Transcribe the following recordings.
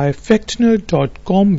ifactner.com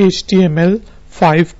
HTML5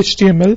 HTML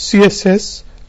.css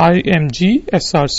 img src,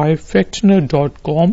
ifactner.com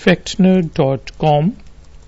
ifactner.com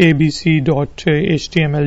abc.html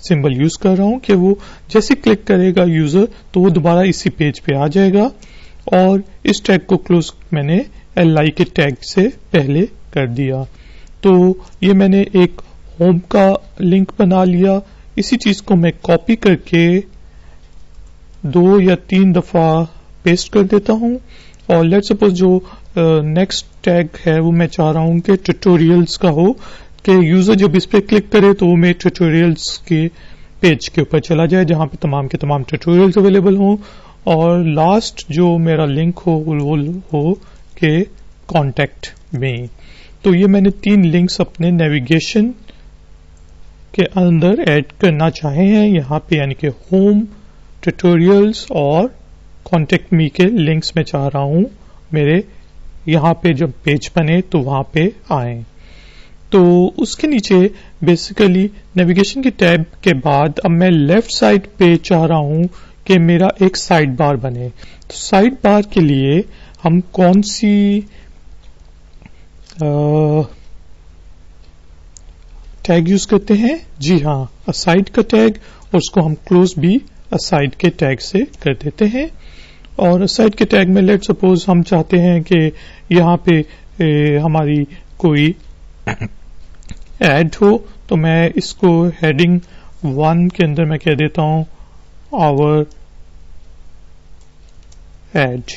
symbol use کر رہا ہوں کہ وہ جیسے کلک کرے گا یوزر تو وہ دوبارہ اسی پیج پہ آ جائے گا. اور اس ٹیگ کو کلوز میں نے LI کے ٹیگ سے پہلے کر دیا. تو یہ میں نے ایک ہوم کا لنک بنا لیا. اسی چیز کو میں کاپی کر کے 2 یا 3 دفعہ پیسٹ کر دیتا ہوں. اور لیٹ سپوز جو نیکسٹ ٹیگ ہے وہ میں چاہ رہا ہوں کہ ٹیوٹوریلز کا ہو, کہ یوزر جب اس پہ کلک کرے تو وہ میں ٹیوٹوریلز کے پیج کے اوپر چلا جائے جہاں پہ تمام کے تمام ٹیوٹوریلز اویلیبل ہوں. اور لاسٹ جو میرا لنک ہو وہ ہو کہ کانٹیکٹ میں. تو یہ میں نے 3 لنکس اپنے نیویگیشن کے اندر ایڈ کرنا چاہے ہیں یہاں پہ, یعنی کہ ہوم, ٹیوٹوریلز اور کانٹیکٹ می کے لنکس میں چاہ رہا ہوں میرے یہاں پہ جب پیج بنے تو وہاں پہ آئیں. تو اس کے نیچے بیسیکلی نیویگیشن کے ٹیب کے بعد اب میں لیفٹ سائڈ پہ چاہ رہا ہوں کہ میرا ایک سائڈ بار بنے. تو سائڈ بار کے لیے ہم کون سی ٹیگ یوز کرتے ہیں؟ جی ہاں, اسائڈ کا ٹیگ, اور اس کو ہم کلوز بھی اسائڈ کے ٹیگ سے کر دیتے ہیں. اور اسائڈ کے ٹیگ میں لیٹ سپوز ہم چاہتے ہیں کہ یہاں پہ ہماری کوئی ایڈ ہو, تو میں اس کو ہیڈنگ 1 کے اندر میں کہہ دیتا ہوں آور ایڈ.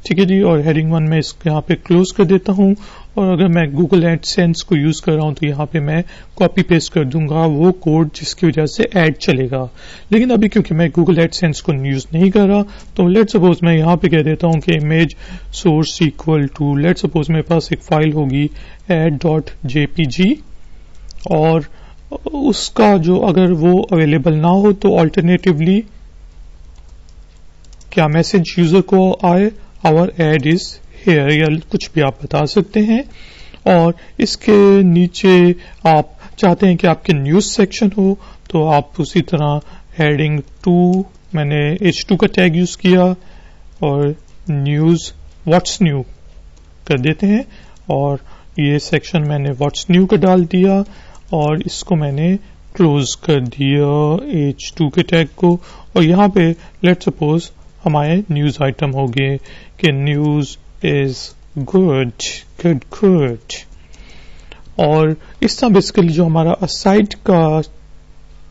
ٹھیک ہے جی, اور ہیڈنگ 1 میں اس یہاں پہ کلوز کر دیتا ہوں. اور اگر میں گوگل ایڈ سینس کو یوز کر رہا ہوں تو یہاں پہ میں کاپی پیسٹ کر دوں گا وہ کوڈ جس کی وجہ سے ایڈ چلے گا. لیکن ابھی کیونکہ میں گوگل ایڈ سینس کو یوز نہیں کر رہا تو لیٹ سپوز میں یہاں پہ کہہ دیتا ہوں کہ image source equal to, let suppose میرے پاس ایک فائل ہوگی add.jpg, اور اس کا جو اگر وہ اویلیبل نہ ہو تو آلٹرنیٹیولی کیا میسج یوزر کو آئے our ad is here, یا کچھ بھی آپ بتا سکتے ہیں. اور اس کے نیچے آپ چاہتے ہیں کہ آپ کے نیوز سیکشن ہو تو آپ اسی طرح ہیڈنگ 2 میں نے H2 کا ٹیگ یوز کیا اور نیوز واٹس نیو کر دیتے ہیں. اور یہ سیکشن میں نے واٹس نیو کا ڈال دیا اور اس کو میں نے کلوز کر دیا H2 کے ٹیگ کو. اور یہاں پہ لیٹ سپوز ہمارے نیوز آئٹم ہو گئے کہ news is good good good. اور اس طرح بیسیکلی جو ہمارا اسائڈ کا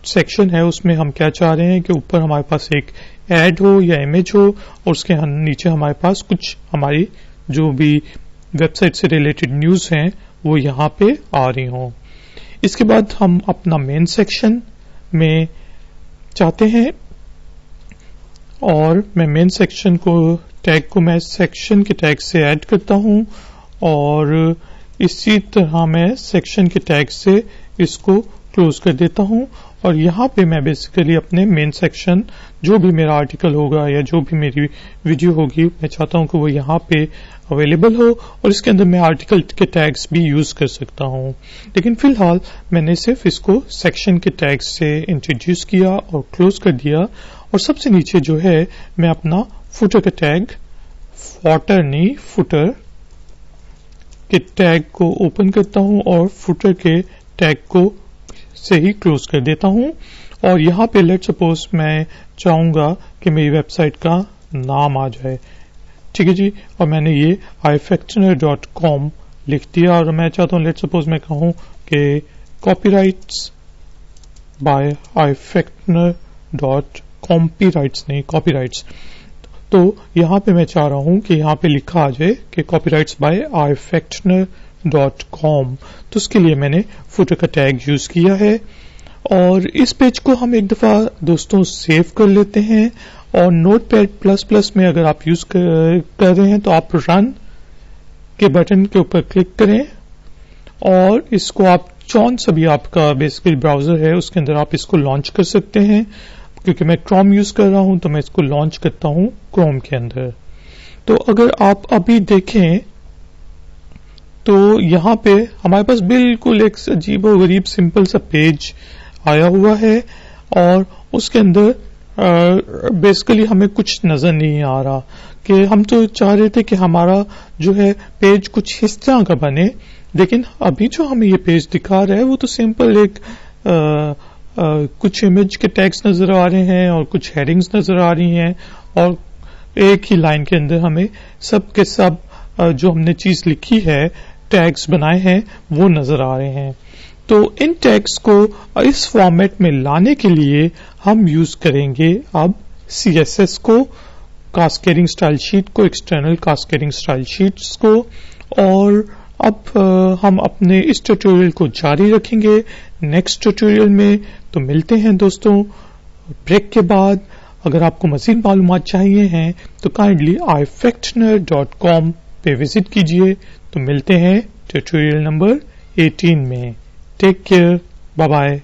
سیکشن ہے اس میں ہم کیا چاہ رہے ہیں کہ اوپر ہمارے پاس ایک ایڈ ہو یا امیج ہو اور اس کے نیچے ہمارے پاس کچھ ہماری جو بھی ویب سائٹ سے ریلیٹڈ نیوز ہیں وہ یہاں پہ آ رہی ہوں. اس کے بعد ہم اپنا مین سیکشن میں چاہتے ہیں, اور میں مین سیکشن کو ٹیگ کو میں سیکشن کے ٹیگ سے ایڈ کرتا ہوں اور اسی طرح میں سیکشن کے ٹیگ سے اس کو کلوز کر دیتا ہوں. اور یہاں پہ میں بیسیکلی اپنے مین سیکشن جو بھی میرا آرٹیکل ہوگا یا جو بھی میری ویڈیو ہوگی میں چاہتا ہوں کہ وہ یہاں پہ اویلیبل ہو, اور اس کے اندر میں آرٹیکل کے ٹیگز بھی یوز کر سکتا ہوں. لیکن فی الحال میں نے صرف اس کو سیکشن کے ٹیگ سے انٹروڈیوس کیا اور کلوز کر دیا. اور سب سے نیچے جو ہے میں اپنا فوٹر کا ٹیگ, فوٹر نہیں فوٹر کے ٹیگ کو اوپن کرتا ہوں اور فوٹر کے ٹیگ کو سے ہی کلوز کر دیتا ہوں. اور یہاں پہ لیٹ سپوز میں چاہوں گا کہ میری ویب سائٹ کا نام آ جائے. ٹھیک ہے جی, اور میں نے یہ ifactoner.com لکھ دیا اور میں چاہتا ہوں لیٹ سپوز میں کہوں کہ کاپی رائٹس بائی ifactoner.com نہیں کاپی رائٹس. تو یہاں پہ میں چاہ رہا ہوں کہ یہاں پہ لکھا آ جائے کہ کاپی رائٹس بائی ifactoner.com. تو اس کے لیے میں نے فوٹر کا ٹیگ یوز کیا ہے. اور اس پیج کو ہم ایک دفعہ دوستوں سیو کر لیتے ہیں, اور نوٹ پیڈ پلس پلس میں اگر آپ یوز کر رہے ہیں تو آپ رن کے بٹن کے اوپر کلک کریں اور اس کو آپ جون سا بھی آپ کا بیسیکلی براؤزر ہے اس کے اندر آپ اس کو لانچ کر سکتے ہیں. کیونکہ میں کروم یوز کر رہا ہوں تو میں اس کو لانچ کرتا ہوں کروم کے اندر. تو اگر آپ ابھی دیکھیں تو یہاں پہ ہمارے پاس بالکل ایک عجیب و غریب سمپل سا پیج آیا ہوا ہے اور اس کے اندر بیسیکلی ہمیں کچھ نظر نہیں آ رہا. کہ ہم تو چاہ رہے تھے کہ ہمارا جو ہے پیج کچھ اس طرح کا بنے, لیکن ابھی جو ہمیں یہ پیج دکھا رہا ہے وہ تو سمپل ایک کچھ امیج کے ٹیگز نظر آ رہے ہیں اور کچھ ہیڈنگز نظر آ رہی ہیں اور ایک ہی لائن کے اندر ہمیں سب کے سب جو ہم نے چیز لکھی ہے ٹیگز بنائے ہیں وہ نظر آ رہے ہیں. تو ان ٹیگز کو اس فارمیٹ میں لانے کے لیے ہم یوز کریں گے اب CSS کو, کاسکیڈنگ اسٹائل شیٹ کو, ایکسٹرنل کاسکیڈنگ اسٹائل شیٹس کو. اور اب ہم اپنے اس ٹیوٹوریل کو جاری رکھیں گے نیکسٹ ٹیوٹوریل میں. تو ملتے ہیں دوستوں بریک کے بعد. اگر آپ کو مزید معلومات چاہیے ہیں تو کائنڈلی ifactner.com پہ وزٹ کیجیے. تو ملتے ہیں ٹیوٹوریل نمبر 18 میں. Take care, bye bye.